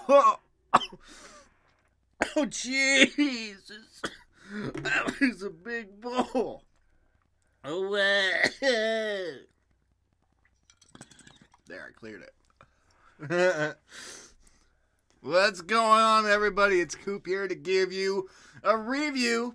Oh, Jesus. That was a big bowl. Oh, there, I cleared it. What's going on, everybody? It's Coop here to give you a review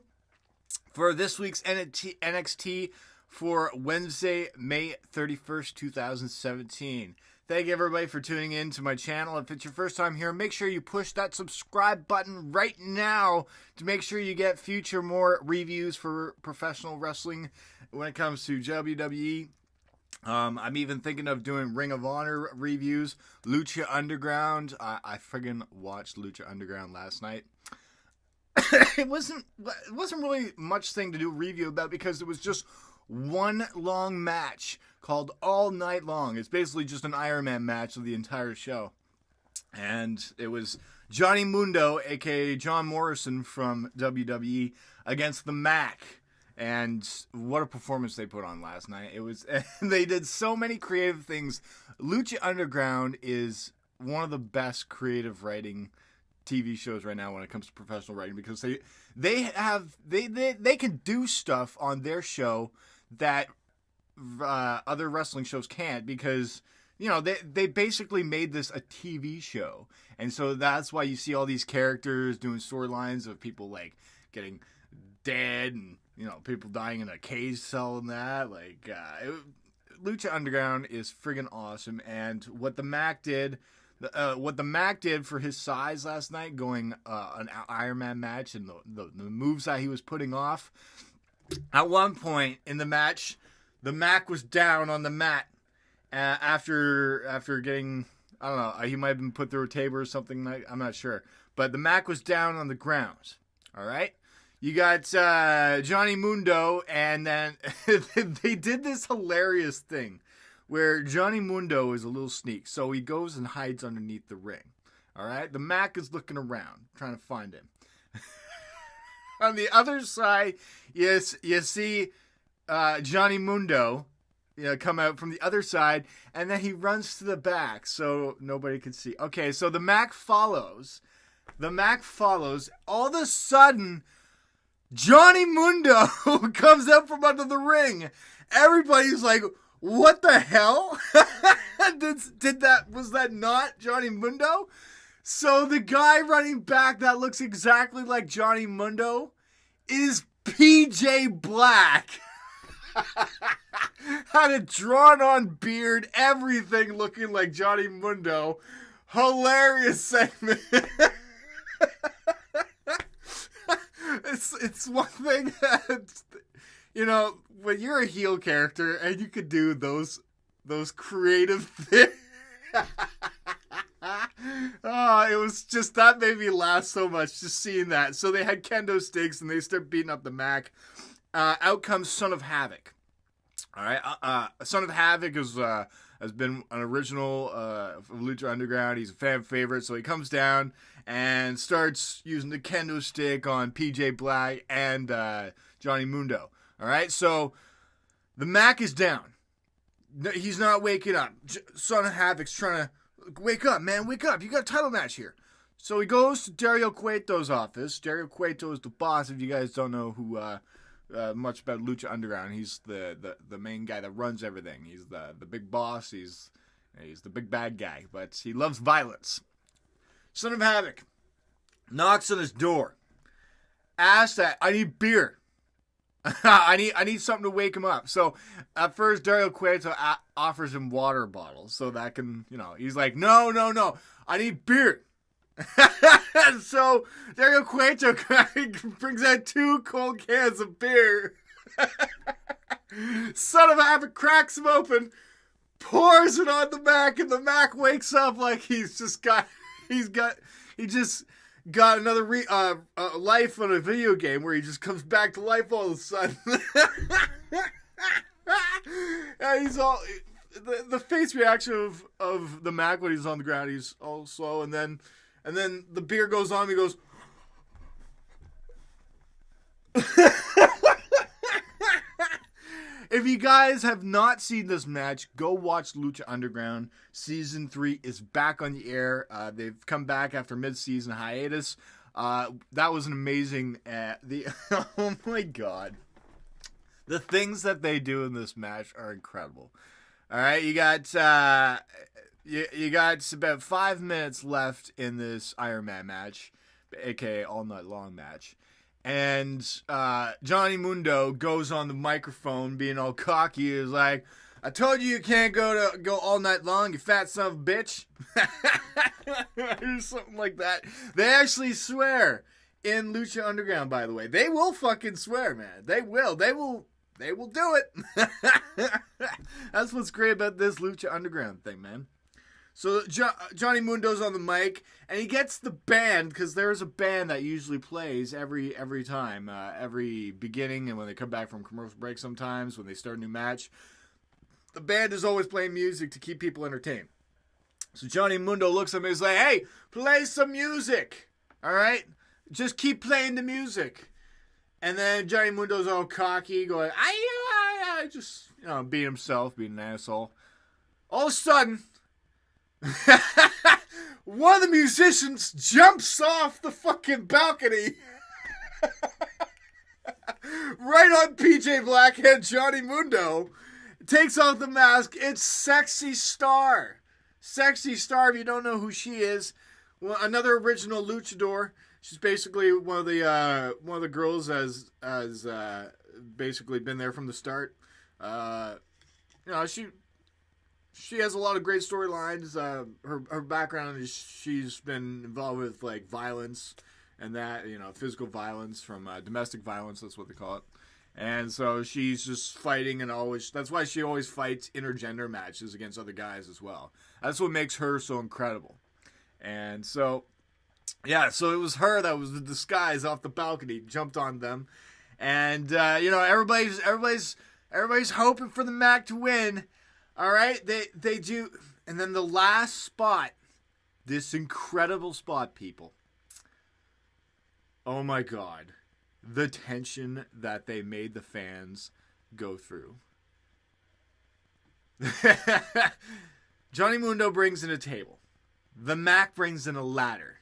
for this week's NXT for Wednesday, May 31st, 2017. Thank you, everybody, for tuning in to my channel. If it's your first time here, make sure you push that subscribe button right now to make sure you get future more reviews for professional wrestling when it comes to WWE. I'm even thinking of doing Ring of Honor reviews, Lucha Underground. I friggin' watched Lucha Underground last night. It wasn't really much thing to do a review about because it was just one long match called All Night Long. It's basically just an Iron Man match of the entire show. And it was Johnny Mundo, a.k.a. John Morrison from WWE, against the Mac. And what a performance they put on last night. It was, they did so many creative things. Lucha Underground is one of the best creative writing TV shows right now when it comes to professional writing, because they can do stuff on their show that other wrestling shows can't, because they basically made this a TV show, and so that's why you see all these characters doing storylines of people like getting dead and people dying in a cage cell and that. Lucha Underground is friggin' awesome, and what the Mac did for his size last night, going an Iron Man match, and the moves that he was putting off. At one point in the match, the Mac was down on the mat after getting, I don't know, he might have been put through a table or something. I'm not sure, but the Mac was down on the ground. All right, you got Johnny Mundo, and then they did this hilarious thing where Johnny Mundo is a little sneak, so he goes and hides underneath the ring. All right, the Mac is looking around, trying to find him. On the other side, yes, you see Johnny Mundo come out from the other side, and then he runs to the back so nobody can see. Okay, so the Mac follows. All of a sudden, Johnny Mundo comes out from under the ring. Everybody's like, what the hell? Was that not Johnny Mundo? So the guy running back that looks exactly like Johnny Mundo is PJ Black. Had a drawn-on beard, everything looking like Johnny Mundo. Hilarious segment. It's one thing that, when you're a heel character and you could do those creative things. It was just, that made me laugh so much just seeing that. So they had kendo sticks and they start beating up the Mac. Out comes Son of Havoc. All right, Son of Havoc has been an original of Lucha Underground. He's a fan favorite, so he comes down and starts using the kendo stick on PJ Black and Johnny Mundo. All right, so the Mac is down. He's not waking up. Son of Havoc's trying to, wake up, man, wake up. You got a title match here. So he goes to Dario Cueto's office. Dario Cueto is the boss, if you guys don't know who much about Lucha Underground. He's the main guy that runs everything. He's the big boss. He's the big bad guy, but he loves violence. Son of Havoc knocks on his door. Asks that, I need beer. I need something to wake him up. So at first Dario Cueto offers him water bottles so that can, he's like, no, I need beer. So Dario Cueto brings out 2 cold cans of beer. Son of Havoc cracks them open, pours it on the Mac, and the Mac wakes up like he just got another life on a video game where he just comes back to life all of a sudden. And he's all, the face reaction of the Mac when he's on the ground, he's all slow, and then the beer goes on, he goes, if you guys have not seen this match, go watch Lucha Underground. Season 3 is back on the air. They've come back after mid-season hiatus. That was an amazing... oh my god. The things that they do in this match are incredible. All right, you got you got about 5 minutes left in this Iron Man match, aka All Night Long match. And Johnny Mundo goes on the microphone being all cocky. Is like, I told you can't go all night long, you fat son of a bitch. Or something like that. They actually swear in Lucha Underground, by the way. They will fucking swear, man. They will do it. That's what's great about this Lucha Underground thing, man. So Johnny Mundo's on the mic, and he gets the band, because there's a band that usually plays every time, every beginning, and when they come back from commercial break sometimes, when they start a new match. The band is always playing music to keep people entertained. So Johnny Mundo looks at me and is like, hey, play some music, all right? Just keep playing the music. And then Johnny Mundo's all cocky, going, I just, being himself, being an asshole. All of a sudden... one of the musicians jumps off the fucking balcony right on PJ Black and Johnny Mundo, takes off the mask. It's Sexy Star. Sexy Star, if you don't know who she is, well, another original luchador. She's basically one of the girls as basically been there from the start. She has a lot of great storylines. Her background is she's been involved with like violence and that, physical violence from domestic violence. That's what they call it. And so she's just fighting and that's why she always fights intergender matches against other guys as well. That's what makes her so incredible. And so, yeah, so it was her that was the disguise off the balcony, jumped on them. And, everybody's hoping for the Mac to win. All right, they do, and then the last spot, this incredible spot, people. Oh my God, the tension that they made the fans go through. Johnny Mundo brings in a table. The Mac brings in a ladder.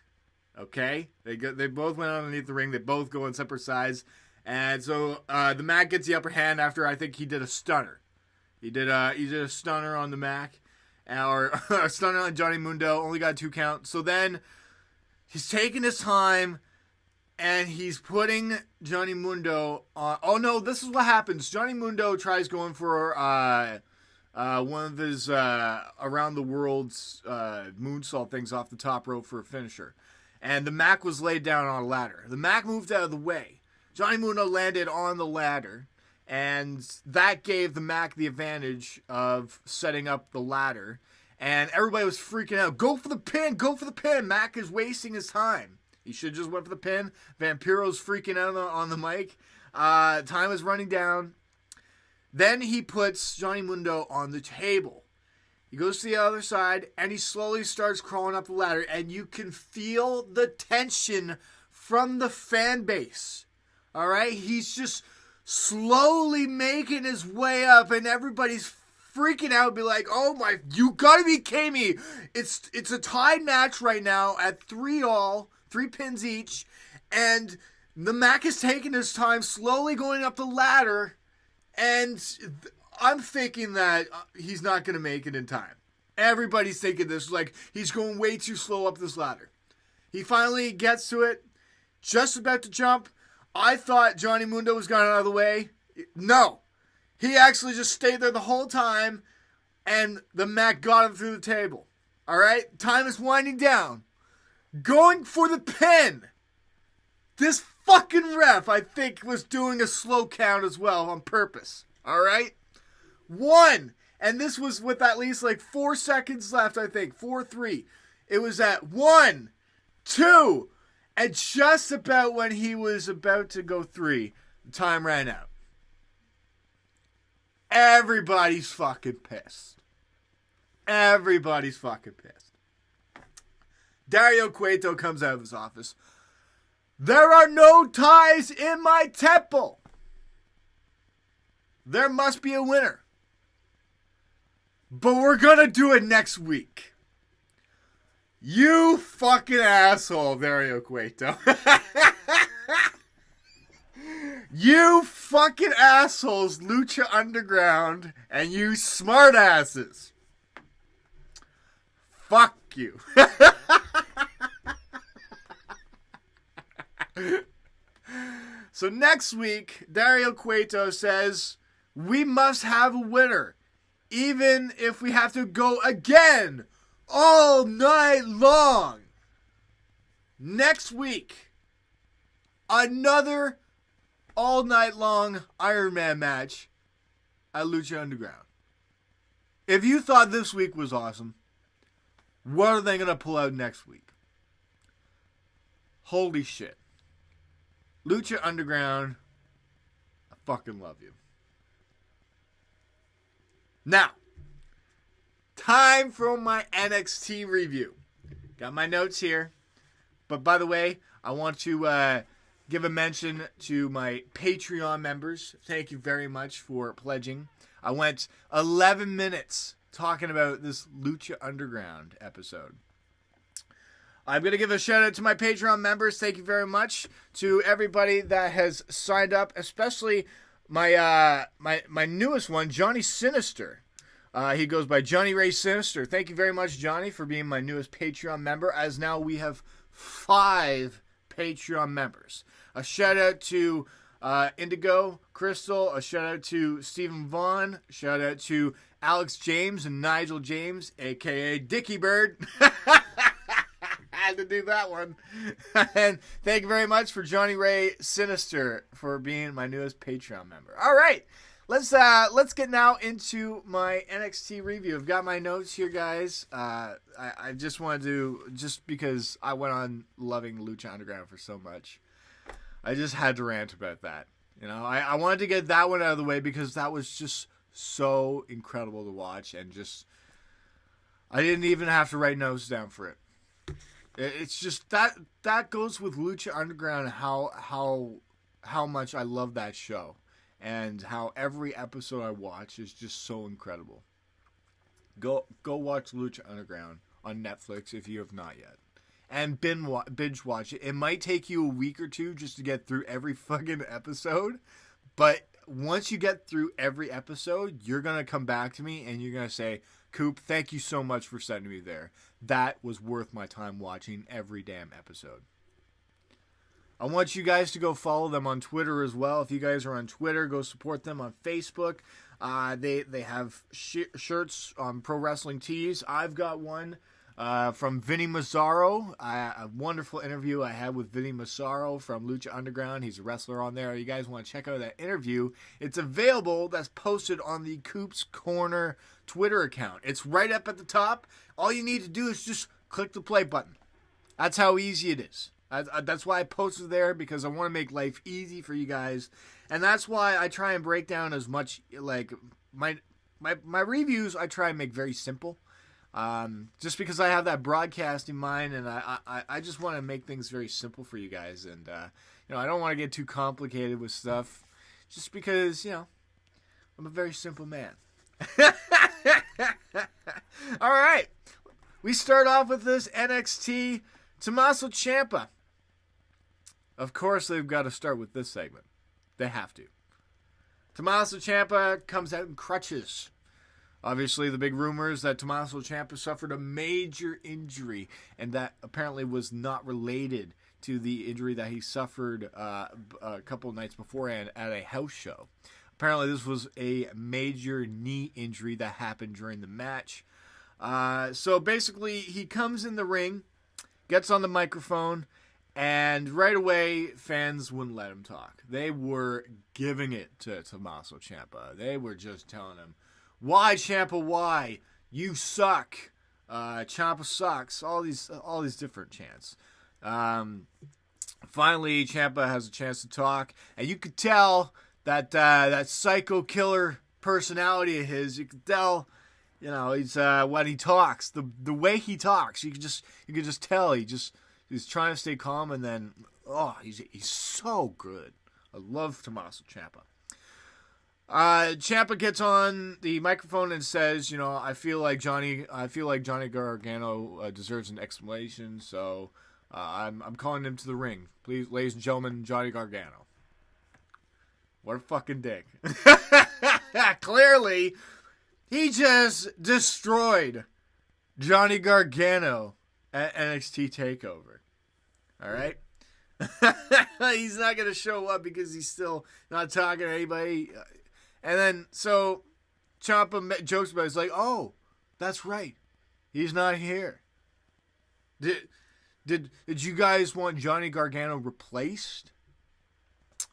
Okay, they both went underneath the ring. They both go on separate sides, and so the Mac gets the upper hand after I think he did a stunner. He did a stunner on the Mac, or a stunner on Johnny Mundo. Only got 2 counts. So then he's taking his time, and he's putting Johnny Mundo on. Oh no, this is what happens. Johnny Mundo tries going for one of his around the world's moonsault things off the top rope for a finisher, and the Mac was laid down on a ladder. The Mac moved out of the way. Johnny Mundo landed on the ladder. And that gave the Mac the advantage of setting up the ladder. And everybody was freaking out. Go for the pin! Go for the pin! Mac is wasting his time. He should have just went for the pin. Vampiro's freaking out on the mic. Time is running down. Then he puts Johnny Mundo on the table. He goes to the other side, and he slowly starts crawling up the ladder. And you can feel the tension from the fan base. All right? He's just... slowly making his way up, and everybody's freaking out, be like, oh my, you gotta be kidding me. It's a tied match right now at 3-3 pins each, and the Mac is taking his time slowly going up the ladder, and I'm thinking that he's not gonna make it in time. Everybody's thinking this, like, he's going way too slow up this ladder. He finally gets to it, just about to jump. I thought Johnny Mundo was gone out of the way. No. He actually just stayed there the whole time, and the Mac got him through the table. All right? Time is winding down. Going for the pin. This fucking ref, I think, was doing a slow count as well on purpose. All right? 1. And this was with at least like 4 seconds left, I think. 4-3. It was at 1, 2... and just about when he was about to go 3, the time ran out. Everybody's fucking pissed. Everybody's fucking pissed. Dario Cueto comes out of his office. There are no ties in my temple. There must be a winner. But we're going to do it next week. You fucking asshole, Dario Cueto. You fucking assholes, Lucha Underground, and you smartasses. Fuck you. So next week, Dario Cueto says, we must have a winner, even if we have to go again all night long. Next week, another all night long Iron Man match at Lucha Underground. If you thought this week was awesome, what are they going to pull out next week? Holy shit. Lucha Underground, I fucking love you. Now, time for my NXT review. Got my notes here. But by the way, I want to give a mention to my Patreon members. Thank you very much for pledging. I went 11 minutes talking about this Lucha Underground episode. I'm going to give a shout out to my Patreon members. Thank you very much to everybody that has signed up, especially my newest one, Johnny Sinister. He goes by Johnny Ray Sinister. Thank you very much, Johnny, for being my newest Patreon member, as now we have 5 Patreon members. A shout out to Indigo Crystal. A shout out to Stephen Vaughn. A shout out to Alex James and Nigel James, a.k.a. Dickie Bird. Had to do that one. And thank you very much for Johnny Ray Sinister for being my newest Patreon member. All right, let's get now into my NXT review. I've got my notes here, guys. I just wanted to, just because I went on loving Lucha Underground for so much, I just had to rant about that. You know, I wanted to get that one out of the way because that was just so incredible to watch, and just I didn't even have to write notes down for it. It's just that goes with Lucha Underground, how much I love that show, and how every episode I watch is just so incredible. Go watch Lucha Underground on Netflix if you have not yet, and binge watch it. It might take you a week or two just to get through every fucking episode, but once you get through every episode, you're gonna come back to me and you're gonna say, Coop, thank you so much for sending me there. That was worth my time watching every damn episode. I want you guys to go follow them on Twitter as well. If you guys are on Twitter, go support them on Facebook. They have shirts on Pro Wrestling Tees. I've got one from Vinny Mazzaro. A wonderful interview I had with Vinny Mazzaro from Lucha Underground. He's a wrestler on there. You guys want to check out that interview? It's available. That's posted on the Coop's Corner Twitter account. It's right up at the top. All you need to do is just click the play button. That's how easy it is. That's why I posted there, because I want to make life easy for you guys. And that's why I try and break down as much, like, my reviews I try and make very simple. Just because I have that broadcast in mind, and I just want to make things very simple for you guys. And, I don't want to get too complicated with stuff, just because, I'm a very simple man. All right. We start off with this NXT Tommaso Ciampa. Of course, they've got to start with this segment. They have to. Tommaso Ciampa comes out in crutches. Obviously, the big rumor is that Tommaso Ciampa suffered a major injury, and that apparently was not related to the injury that he suffered a couple of nights beforehand at a house show. Apparently, this was a major knee injury that happened during the match. So basically, he comes in the ring, gets on the microphone, and right away, fans wouldn't let him talk. They were giving it to Tommaso Ciampa. They were just telling him, "Why, Ciampa? Why? You suck. Ciampa sucks." All these different chants. Finally, Ciampa has a chance to talk, and you could tell that psycho killer personality of his. You could tell, he's when he talks, the way he talks, you could just tell he's trying to stay calm, and then he's so good. I love Tommaso Ciampa. Ciampa gets on the microphone and says, I feel like Johnny Gargano deserves an explanation, so I'm calling him to the ring. Please, ladies and gentlemen, Johnny Gargano. What a fucking dick. Clearly, he just destroyed Johnny Gargano at NXT TakeOver. All right? He's not going to show up because he's still not talking to anybody. And then, so, Ciampa jokes about it. He's like, oh, that's right. He's not here. Did you guys want Johnny Gargano replaced?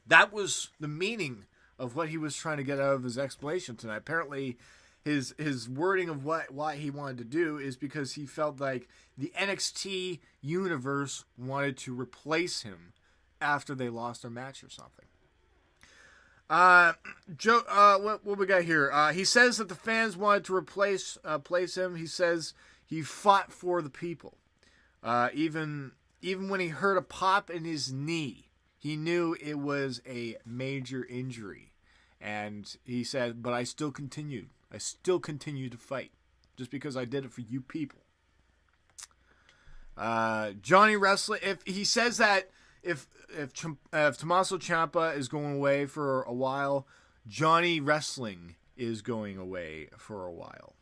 That was the meaning of what he was trying to get out of his explanation tonight. Apparently, his wording of why he wanted to do is because he felt like the NXT universe wanted to replace him after they lost their match or something. What we got here? He says that the fans wanted to replace him. He says he fought for the people. Even when he heard a pop in his knee, he knew it was a major injury. And he said, but I still continued. I still continued to fight just because I did it for you people. Johnny Wrestling, if he says that if Tommaso Ciampa is going away for a while, Johnny Wrestling is going away for a while.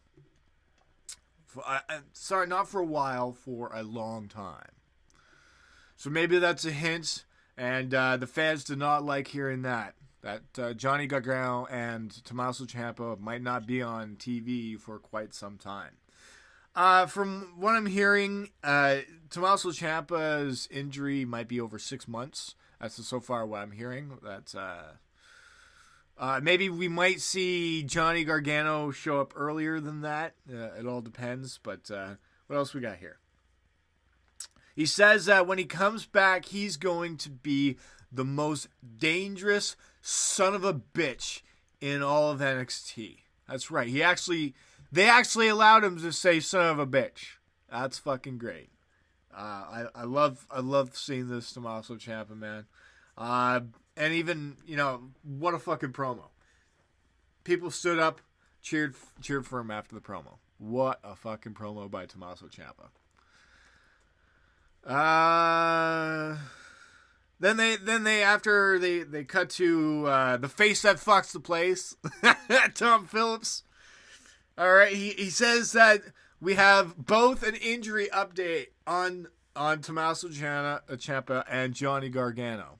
Sorry, not for a while, for a long time. So maybe that's a hint, and the fans did not like hearing that Johnny Gargano and Tommaso Ciampa might not be on TV for quite some time. From what I'm hearing, Tommaso Ciampa's injury might be over 6 months. That's so far what I'm hearing. That's maybe we might see Johnny Gargano show up earlier than that. It all depends. But what else we got here? He says that when he comes back, he's going to be the most dangerous son of a bitch in all of NXT. That's right. They actually allowed him to say son of a bitch. That's fucking great. I love seeing this Tommaso Ciampa, man. And even, what a fucking promo. People stood up, cheered for him after the promo. What a fucking promo by Tommaso Ciampa. Then they after they cut to the face that fucks the place, Tom Phillips. All right, he says that we have both an injury update on Tommaso Ciampa and Johnny Gargano.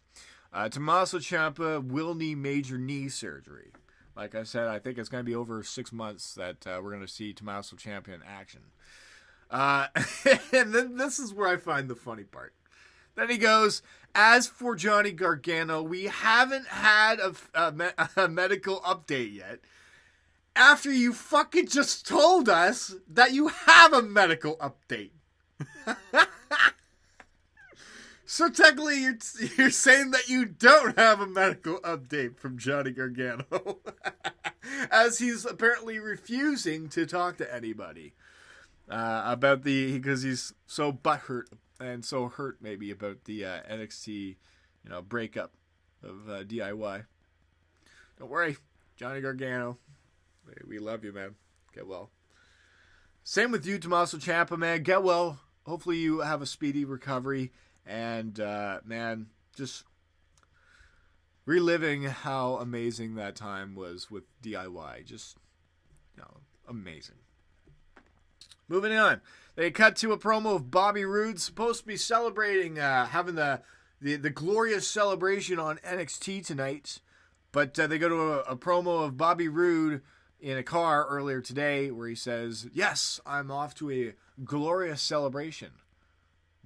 Tommaso Ciampa will need major knee surgery. Like I said, I think it's going to be over 6 months that we're going to see Tommaso Ciampa in action. And then this is where I find the funny part. Then he goes, as for Johnny Gargano, we haven't had a medical update yet. After you fucking just told us that you have a medical update. So technically you're saying that you don't have a medical update from Johnny Gargano. As he's apparently refusing to talk to anybody. About because he's so butthurt and so hurt maybe about the NXT, breakup of DIY. Don't worry, Johnny Gargano, we love you, man. Get well. Same with you, Tommaso Ciampa, man. Get well. Hopefully you have a speedy recovery, and man, just reliving how amazing that time was with DIY. Just, amazing. Moving on, they cut to a promo of Bobby Roode, supposed to be celebrating, having the glorious celebration on NXT tonight. But they go to a promo of Bobby Roode in a car earlier today where he says, yes, I'm off to a glorious celebration,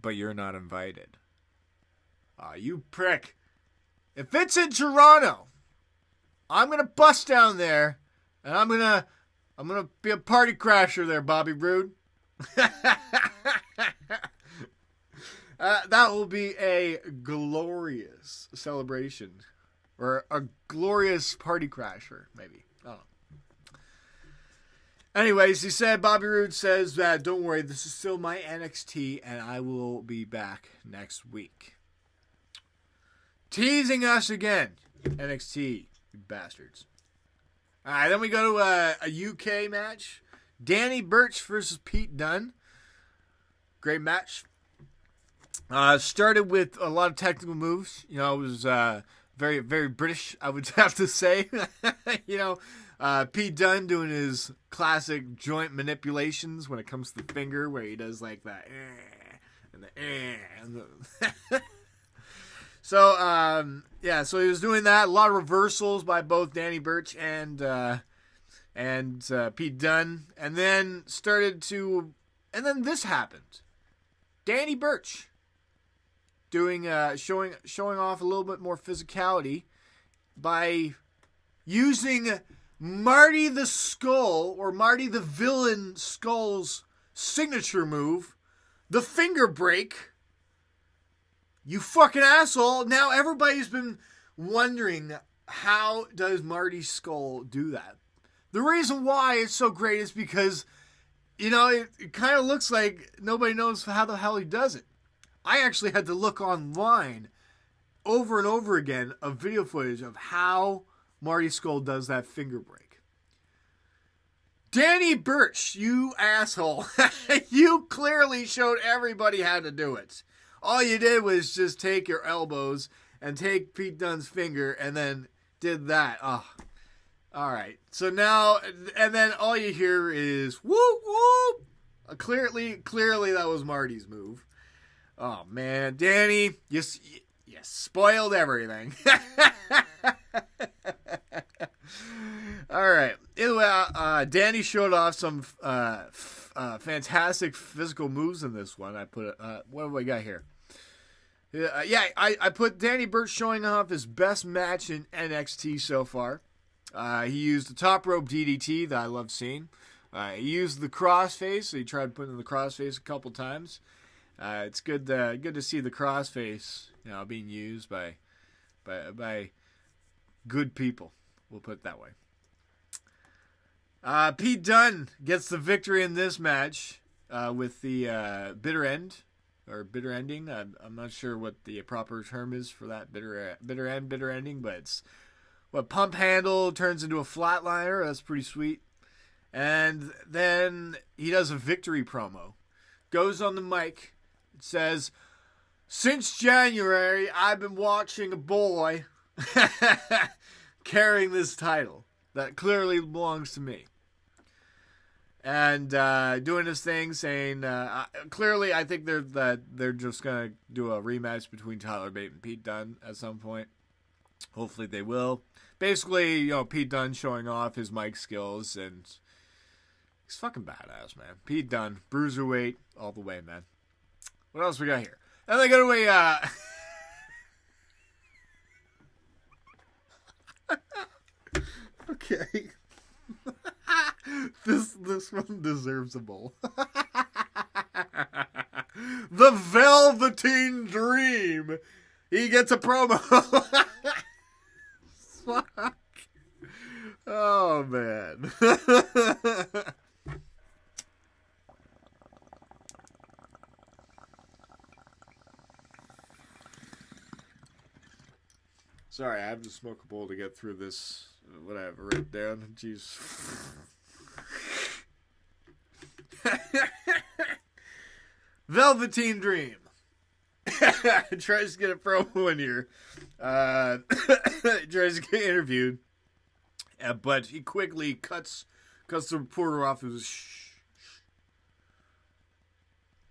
but you're not invited. You prick. If it's in Toronto, I'm going to bust down there, and I'm going to be a party crasher there, Bobby Roode. That will be a glorious celebration. Or a glorious party crasher, maybe. I don't know. Anyways, he said, Bobby Roode says that, don't worry, this is still my NXT, and I will be back next week. Teasing us again. NXT, you bastards. All right, then we go to a UK match. Danny Burch versus Pete Dunne. Great match. Started with a lot of technical moves. You know, it was very, very British, I would have to say. You know, Pete Dunne doing his classic joint manipulations when it comes to the finger, where he does like that. And the So, so he was doing that. A lot of reversals by both Danny Burch and Pete Dunne. And then this happened. Danny Burch doing showing off a little bit more physicality by using Marty the Skull, or Marty the Villain Skull's signature move, the finger break. You fucking asshole. Now everybody's been wondering, how does Marty Skull do that? The reason why it's so great is because, you know, it kind of looks like nobody knows how the hell he does it. I actually had to look online over and over again of video footage of how Marty Skull does that finger break. Danny Burch, you asshole. You clearly showed everybody how to do it. All you did was just take your elbows and take Pete Dunne's finger and then did that. Oh, all right. So now, and then all you hear is whoop whoop. Clearly that was Marty's move. Oh man, Danny, you spoiled everything. All right. Anyway, Danny showed off some fantastic physical moves in this one. I put what have we got here? I put Danny Burch showing off his best match in NXT so far. He used the top rope DDT that I love seeing. He used the crossface. So he tried putting the crossface a couple times. It's good to see the crossface, you know, being used by good people. We'll put it that way. Pete Dunne gets the victory in this match with the bitter end. Or bitter ending. I'm not sure what the proper term is for that bitter ending, but it's what pump handle turns into a flatliner. That's pretty sweet. And then he does a victory promo. Goes on the mic. It says, "Since January, I've been watching a boy carrying this title that clearly belongs to me." And doing his thing, saying, clearly, I think they're just going to do a rematch between Tyler Bate and Pete Dunne at some point. Hopefully they will. Basically, you know, Pete Dunne showing off his mic skills, and he's fucking badass, man. Pete Dunne, bruiserweight, all the way, man. What else we got here? And they go to okay. This one deserves a bowl. The Velveteen Dream. He gets a promo. Fuck. Oh man. Sorry, I have to smoke a bowl to get through this. Whatever, written down. Jeez. Velveteen Dream. Tries to get a promo in here. Tries to get interviewed. But he quickly cuts the reporter off. It was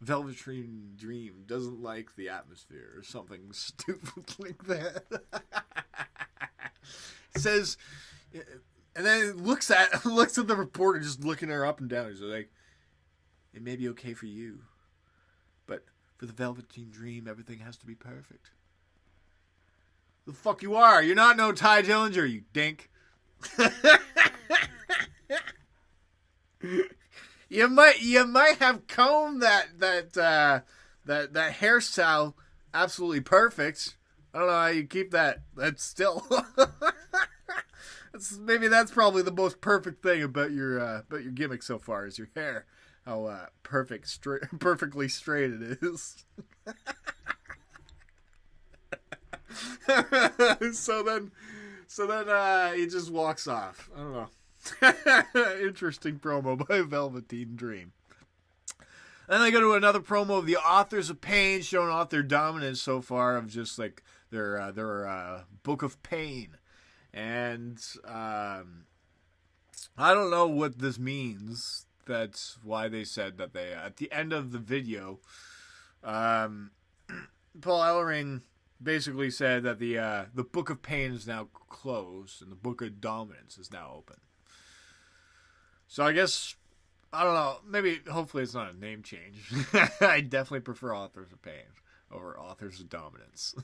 Velveteen Dream doesn't like the atmosphere or something stupid like that. Says, and then looks at the reporter, just looking her up and down. He's like, "It may be okay for you, but for the Velveteen Dream, everything has to be perfect." The fuck you are? You're not no Ty Dillinger, you dink. You might have combed that hairstyle absolutely perfect. I don't know how you keep that. That's still. Maybe that's probably the most perfect thing about your gimmick so far is your hair. How perfectly straight it is. So then he just walks off. I don't know. Interesting promo by Velveteen Dream. Then they go to another promo of the Authors of Pain, showing off their dominance so far of just like their Book of Pain. And I don't know what this means. That's why they said that they, at the end of the video, Paul Ellering basically said that the Book of Pain is now closed and the Book of Dominance is now open. So I guess, I don't know, maybe, hopefully it's not a name change. I definitely prefer Authors of Pain over Authors of Dominance.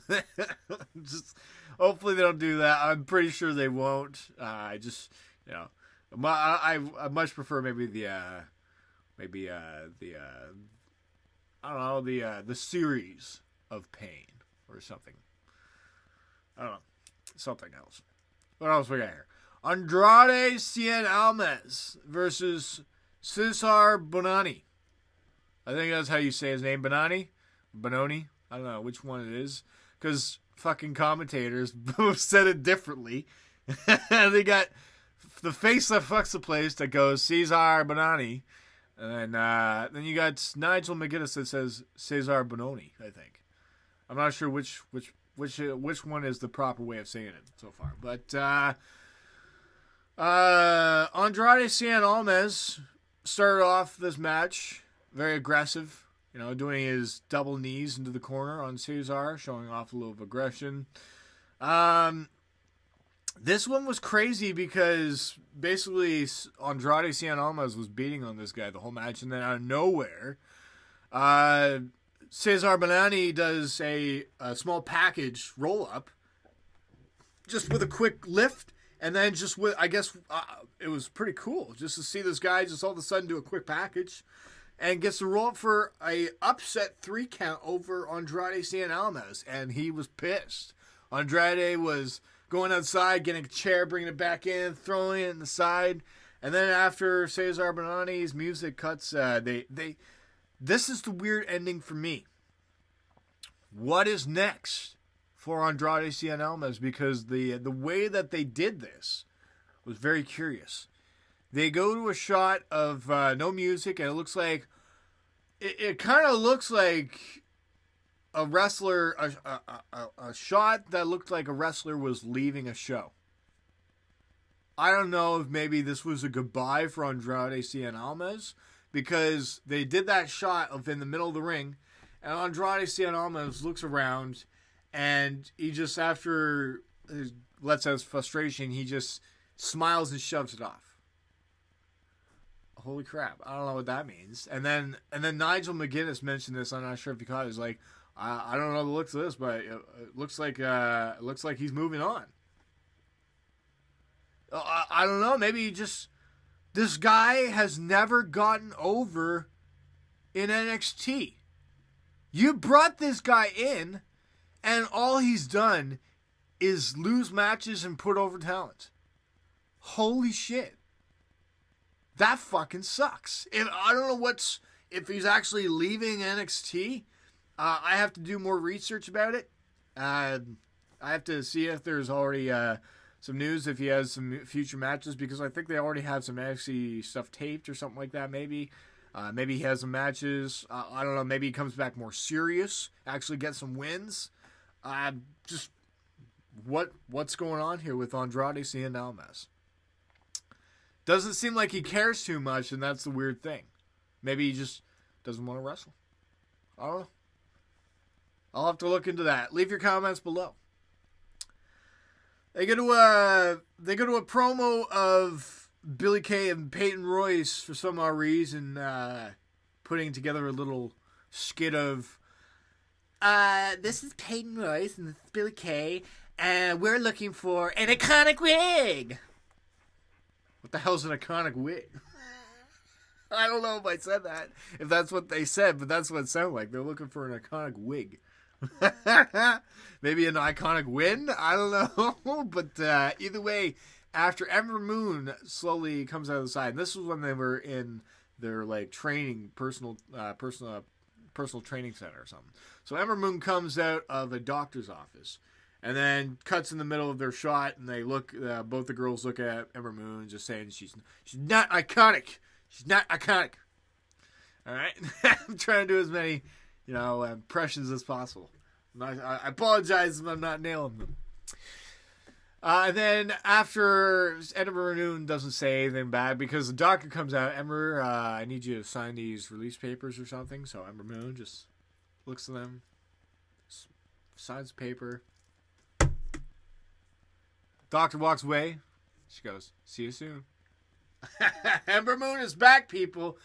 Just, hopefully they don't do that. I'm pretty sure they won't. I just, you know, I much prefer maybe the series of Pain or something. I don't know, something else. What else we got here? Andrade Cien Almas versus Cesar Bononi. I think that's how you say his name. Bononi? I don't know which one it is. Because fucking commentators both said it differently. They got the face that fucks the place that goes Cesar Bononi. And then you got Nigel McGuinness that says Cesar Bononi, I think. I'm not sure which one is the proper way of saying it so far. But Andrade Cien Almas started off this match very aggressive, you know, doing his double knees into the corner on Cesar, showing off a little of aggression. This one was crazy because basically Andrade Cien Almas was beating on this guy the whole match, and then out of nowhere, Cesar Bononi does a small package roll-up just with a quick lift. And then just with, I guess, it was pretty cool just to see this guy just all of a sudden do a quick package and gets to roll up for a upset 3 count over Andrade Cien Almas. And he was pissed. Andrade was going outside, getting a chair, bringing it back in, throwing it in the side. And then after Cesar Bononi's music cuts, this is the weird ending for me. What is next for Andrade Cien Almas? Because the way that they did this was very curious. They go to a shot of no music, and it looks like it kind of looks like a wrestler, a shot that looked like a wrestler was leaving a show. I don't know if maybe this was a goodbye for Andrade Cien Almas, because they did that shot of in the middle of the ring, and Andrade Cien Almas looks around. And he just, after he lets out his frustration, he just smiles and shoves it off. Holy crap. I don't know what that means. And then Nigel McGuinness mentioned this. I'm not sure if you caught it. He's like, I don't know the looks of this, but it looks like he's moving on. I don't know. Maybe this guy has never gotten over in NXT. You brought this guy in, and all he's done is lose matches and put over talent. Holy shit. That fucking sucks. I don't know if he's actually leaving NXT. I have to do more research about it. I have to see if there's already some news, if he has some future matches, because I think they already have some NXT stuff taped or something like that, maybe. Maybe he has some matches. I don't know. Maybe he comes back more serious, actually gets some wins. Just what's going on here with Andrade Cien Almas? Doesn't seem like he cares too much, and that's the weird thing. Maybe he just doesn't want to wrestle. I don't know. I'll have to look into that. Leave your comments below. They go to a promo of Billy Kay and Peyton Royce for some odd reason, putting together a little skit of, this is Peyton Royce and this is Billy Kay, and we're looking for an iconic wig. What the hell's an iconic wig? I don't know if I said that, if that's what they said, but that's what it sounded like. They're looking for an iconic wig. Maybe an iconic win? I don't know. But either way, after Ember Moon slowly comes out of the side, and this was when they were in their like training, personal training center or something. So Ember Moon comes out of a doctor's office, And then cuts in the middle of their shot, and they look. Both the girls look at Ember Moon, just saying she's not iconic. She's not iconic. All right, I'm trying to do as many, impressions as possible. I apologize if I'm not nailing them. And then after Ember Moon doesn't say anything bad because the doctor comes out. Ember, I need you to sign these release papers or something. So Ember Moon just looks at them, signs the paper. Doctor walks away. She goes, "See you soon." Ember Moon is back, people.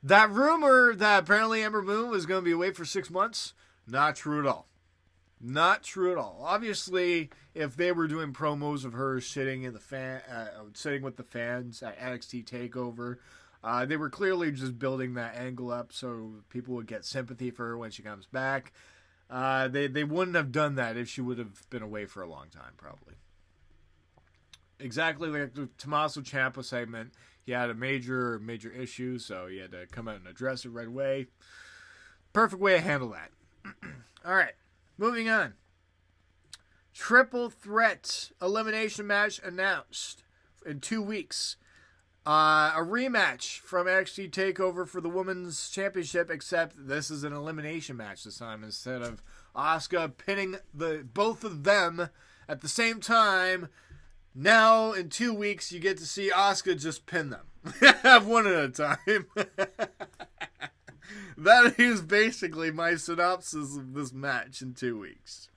That rumor that apparently Ember Moon was going to be away for 6 months, not true at all. Not true at all. Obviously, if they were doing promos of her sitting with the fans at NXT Takeover, they were clearly just building that angle up so people would get sympathy for her when she comes back. They wouldn't have done that if she would have been away for a long time, probably. Exactly like the Tommaso Ciampa segment, he had a major issue, so he had to come out and address it right away. Perfect way to handle that. All right, moving on. Triple threat elimination match announced in 2 weeks. A rematch from NXT TakeOver for the Women's Championship, except this is an elimination match this time instead of Asuka pinning both of them at the same time. Now, in 2 weeks, you get to see Asuka just pin them. One at a time. That is basically my synopsis of this match in 2 weeks.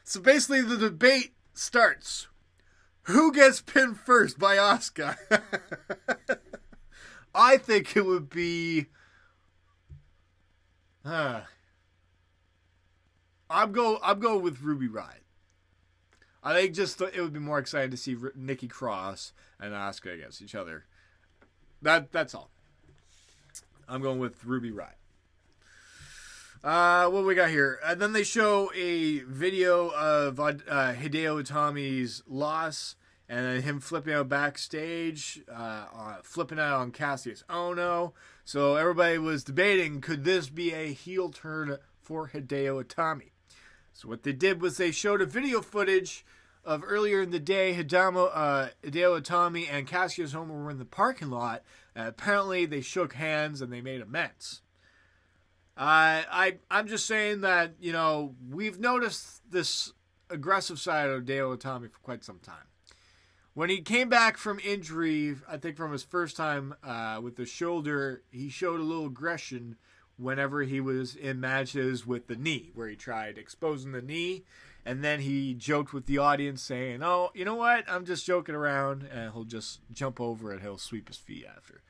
So basically, the debate starts. Who gets pinned first by Asuka? I think it would be... I'm going with Ruby Riott. I think it would be more exciting to see Nikki Cross and Asuka against each other. That's all. I'm going with Ruby Riott. What we got here? And then they show a video of Hideo Itami's loss and then him flipping out backstage, flipping out on Cassius Ohno. So everybody was debating, could this be a heel turn for Hideo Itami? So what they did was they showed a video footage of earlier in the day, Hideo Itami and Cassius Ohno were in the parking lot. Apparently they shook hands and they made amends. I'm just saying that, we've noticed this aggressive side of Hideo Itami for quite some time. When he came back from injury, I think from his first time with the shoulder, he showed a little aggression whenever he was in matches with the knee, where he tried exposing the knee, and then he joked with the audience saying, "Oh, you know what? I'm just joking around," and he'll just jump over it. He'll sweep his feet after.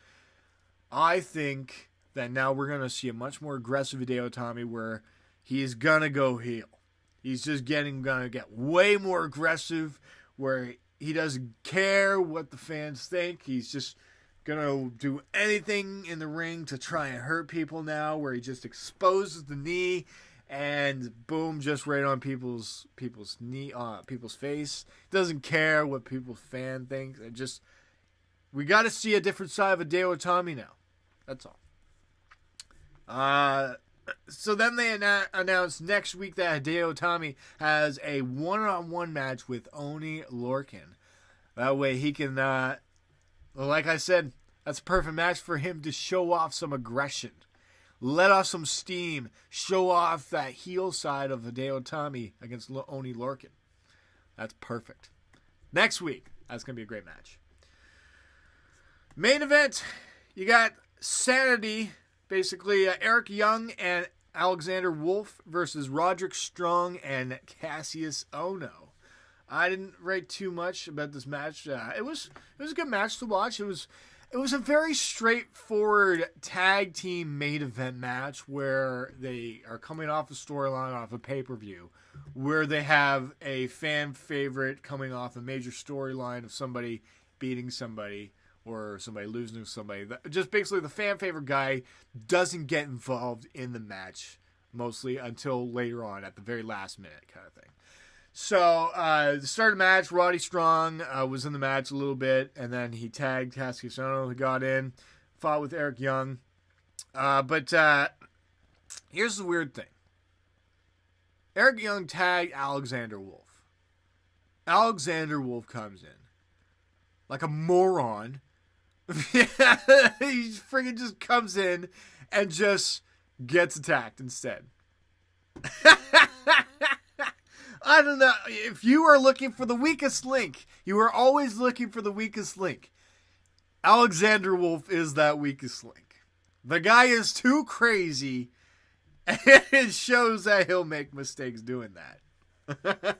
I think that now we're going to see a much more aggressive Hideo Itami where he's going to go heel. He's just going to get way more aggressive where he doesn't care what the fans think. He's just gonna do anything in the ring to try and hurt people now, where he just exposes the knee and boom, just right on people's knee, people's face. Doesn't care what people's fan thinks. We got to see a different side of Hideo Itami now. That's all. So then they announced next week that Hideo Itami has a one-on-one match with Oni Lorcan. That way he can, like I said, that's a perfect match for him to show off some aggression. Let off some steam. Show off that heel side of Hideo Itami against Oni Lorcan. That's perfect. Next week, that's going to be a great match. Main event, you got Sanity, basically Eric Young and Alexander Wolf versus Roderick Strong and Cassius Ohno. I didn't write too much about this match. It was a good match to watch. It was a very straightforward tag team main event match where they are coming off a storyline off a pay-per-view, where they have a fan favorite coming off a major storyline of somebody beating somebody or somebody losing to somebody. Just basically the fan favorite guy doesn't get involved in the match mostly until later on at the very last minute kind of thing. So, the start of the match, Roddy Strong was in the match a little bit, and then he tagged Cassius Ohno, who got in, fought with Eric Young. But here's the weird thing. Eric Young tagged Alexander Wolf. Alexander Wolf comes in like a moron. He freaking just comes in and just gets attacked instead. I don't know. If you are looking for the weakest link, you are always looking for the weakest link. Alexander Wolf is that weakest link. The guy is too crazy, and it shows that he'll make mistakes doing that.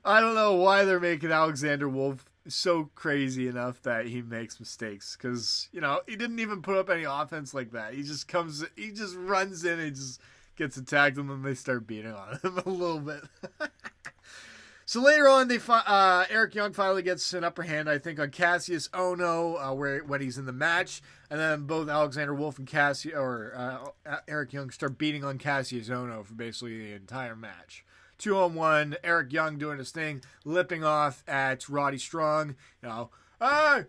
I don't know why they're making Alexander Wolf so crazy enough that he makes mistakes. Because, he didn't even put up any offense like that. He just runs in and just gets attacked, and then they start beating on him a little bit. So later on, Eric Young finally gets an upper hand, I think, on Cassius Ohno when he's in the match. And then both Alexander Wolf and Eric Young start beating on Cassius Ohno for basically the entire match. 2-on-1, Eric Young doing his thing, lipping off at Roddy Strong.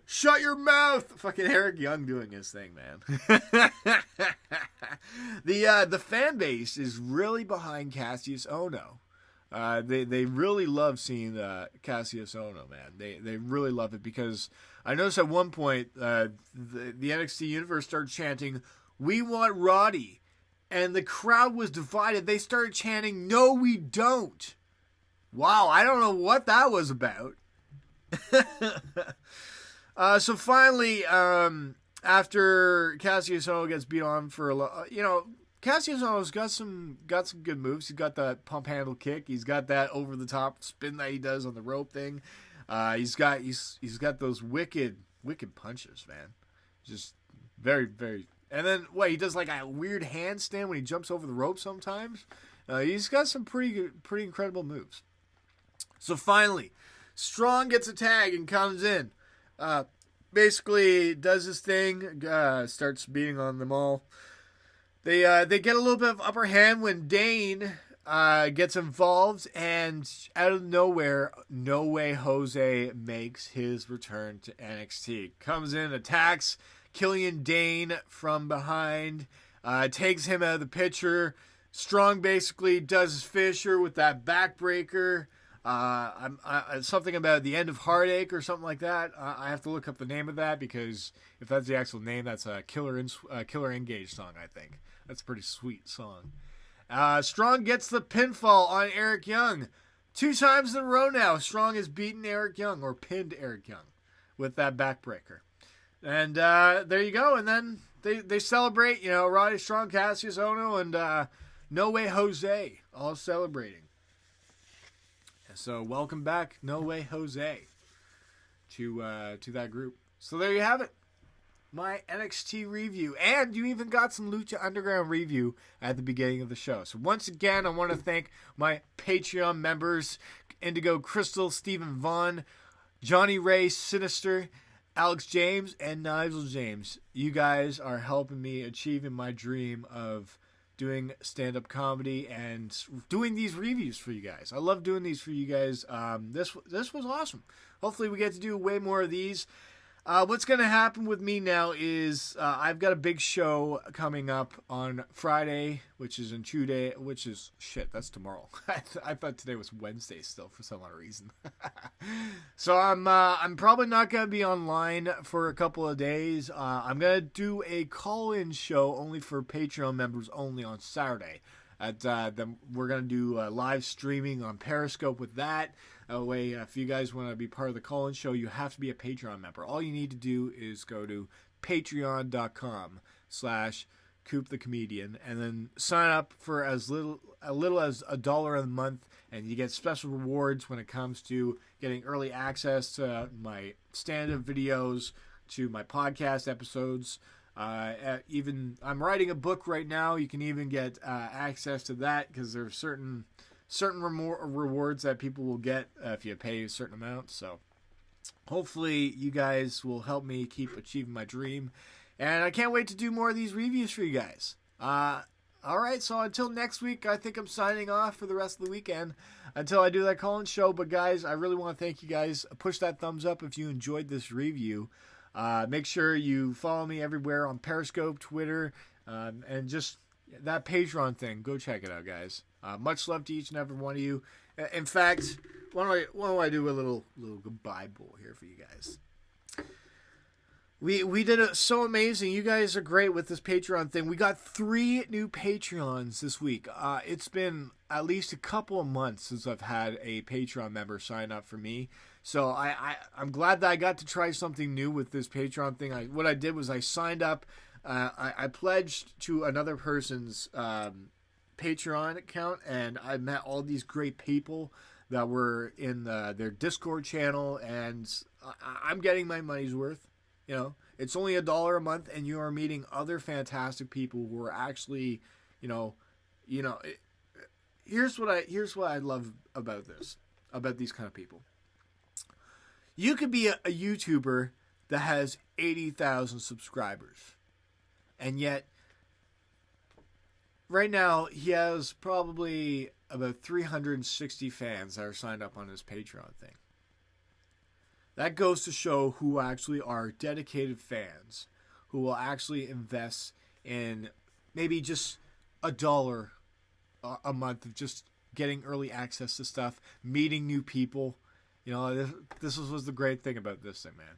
Shut your mouth! Fucking Eric Young doing his thing, man. The fan base is really behind Cassius Ohno. They really love seeing Cassius Ohno, man. They really love it because I noticed at one point the NXT Universe started chanting, "We want Roddy." And the crowd was divided. They started chanting, "No, we don't." Wow, I don't know what that was about. So finally, after Cassius Ohno gets beat on for a lot, Cassius Ohno's got some good moves. He's got that pump handle kick. He's got that over the top spin that he does on the rope thing. He's got those wicked punches, man. Just very, very. And then he does like a weird handstand when he jumps over the rope sometimes. He's got some pretty incredible moves. So finally, Strong gets a tag and comes in. Basically does his thing, starts beating on them all. They get a little bit of upper hand when Dane gets involved, and out of nowhere, No Way Jose makes his return to NXT. Comes in, attacks Killian Dane from behind, takes him out of the picture. Strong basically does his finisher with that backbreaker. Something about the end of Heartache or something like that. I have to look up the name of that because if that's the actual name, that's a Killer Engage song, I think. That's a pretty sweet song. Strong gets the pinfall on Eric Young. 2 times in a row now, Strong has beaten Eric Young, or pinned Eric Young, with that backbreaker. And there you go. And then they celebrate, Roddy Strong, Cassius Ohno, and No Way Jose all celebrating. So welcome back, No Way Jose, to that group. So there you have it. My NXT review. And you even got some Lucha Underground review at the beginning of the show. So once again, I want to thank my Patreon members, Indigo Crystal, Stephen Vaughn, Johnny Ray Sinister, Alex James, and Nigel James. You guys are helping me achieving my dream of doing stand-up comedy and doing these reviews for you guys. I love doing these for you guys. This was awesome. Hopefully we get to do way more of these. What's going to happen with me now is I've got a big show coming up on Friday, which is in 2 days, which is, that's tomorrow. I thought today was Wednesday still for some odd reason. So I'm probably not going to be online for a couple of days. I'm going to do a call-in show only for Patreon members only on Saturday. Then we're going to do live streaming on Periscope with that. That way, if you guys want to be part of the call-in show, you have to be a Patreon member. All you need to do is go to patreon.com/CoopTheComedian and then sign up for as little as $1 a month, and you get special rewards when it comes to getting early access to my stand-up videos, to my podcast episodes. Even I'm writing a book right now. You can even get access to that because there are certain rewards that people will get if you pay a certain amount. So hopefully you guys will help me keep achieving my dream. And I can't wait to do more of these reviews for you guys. All right, so until next week, I think I'm signing off for the rest of the weekend until I do that call-in show. But guys, I really want to thank you guys. Push that thumbs up if you enjoyed this review. Make sure you follow me everywhere on Periscope, Twitter, and just that Patreon thing, go check it out, guys. Much love to each and every one of you. In fact, why don't I do a little goodbye bowl here for you guys? We did it so amazing. You guys are great with this Patreon thing. We got 3 new Patreons this week. It's been at least a couple of months since I've had a Patreon member sign up for me. So I'm glad that I got to try something new with this Patreon thing. What I did was I signed up. I pledged to another person's Patreon account, and I met all these great people that were in their Discord channel, and I'm getting my money's worth. You know, it's only $1 a month, and you are meeting other fantastic people who are actually, here's what I love about these kind of people. You could be a YouTuber that has 80,000 subscribers, and yet right now he has probably about 360 fans that are signed up on his Patreon thing. That goes to show who actually are dedicated fans, who will actually invest in maybe just $1 a month of just getting early access to stuff, meeting new people. You know, this was the great thing about this thing, man.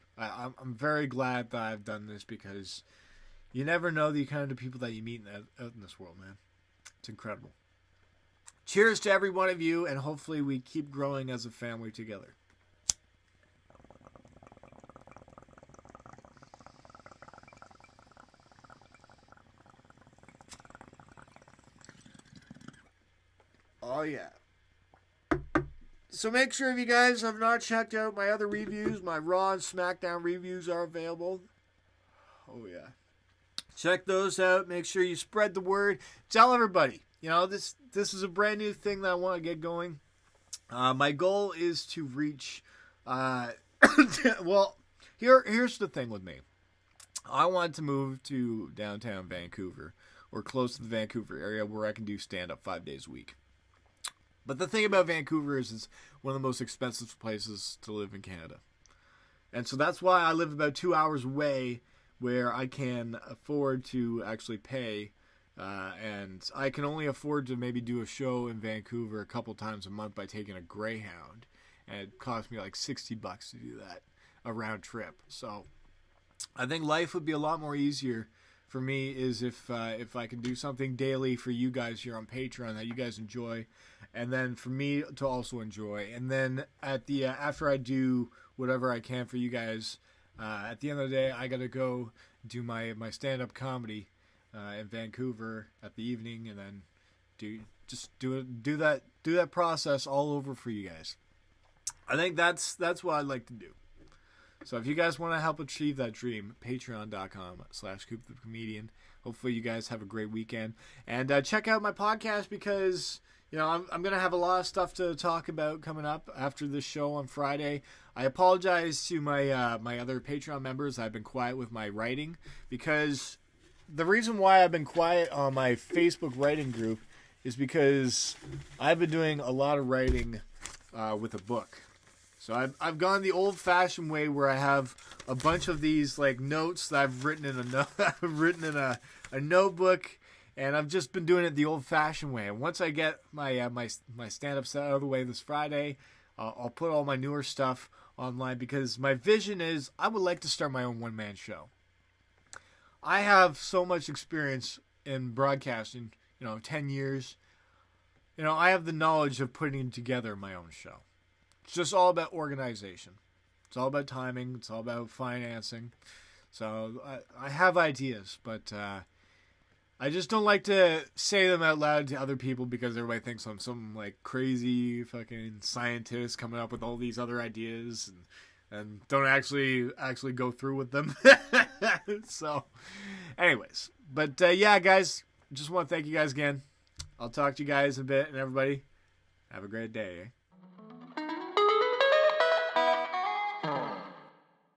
I'm very glad that I've done this, because you never know the kind of people that you meet out in this world, man. It's incredible. Cheers to every one of you, and hopefully we keep growing as a family together. Oh, yeah. So make sure if you guys have not checked out my other reviews, my Raw and SmackDown reviews are available. Oh, yeah. Check those out. Make sure you spread the word. Tell everybody. You know, this is a brand new thing that I want to get going. My goal is to reach... well, here's the thing with me. I want to move to downtown Vancouver, or close to the Vancouver area, where I can do stand-up 5 days a week. But the thing about Vancouver is it's one of the most expensive places to live in Canada. And so that's why I live about 2 hours away, where I can afford to actually pay. And I can only afford to maybe do a show in Vancouver a couple times a month by taking a Greyhound. And it cost me like $60 to do that, a round trip. So I think life would be a lot more easier for me is if I can do something daily for you guys here on Patreon that you guys enjoy, and then for me to also enjoy. And then at the after I do whatever I can for you guys, at the end of the day, I gotta go do my stand-up comedy in Vancouver at the evening, and then do that process all over for you guys. I think that's what I'd like to do. So if you guys want to help achieve that dream, patreon.com/CoopTheComedian. Hopefully you guys have a great weekend. And check out my podcast, because, you know, I'm going to have a lot of stuff to talk about coming up after this show on Friday. I apologize to my my other Patreon members. I've been quiet with my writing, because the reason why I've been quiet on my Facebook writing group is because I've been doing a lot of writing with a book. So I've gone the old-fashioned way, where I have a bunch of these like notes that I've written in a notebook, and I've just been doing it the old-fashioned way. And once I get my my stand-up set out of the way this Friday, I'll put all my newer stuff online, because my vision is I would like to start my own one-man show. I have so much experience in broadcasting, 10 years. I have the knowledge of putting together my own show. It's just all about organization. It's all about timing. It's all about financing. So I have ideas, but I just don't like to say them out loud to other people, because everybody thinks I'm some like crazy fucking scientist coming up with all these other ideas and don't actually go through with them. So, anyways, but yeah, guys, just want to thank you guys again. I'll talk to you guys in a bit, and everybody, have a great day.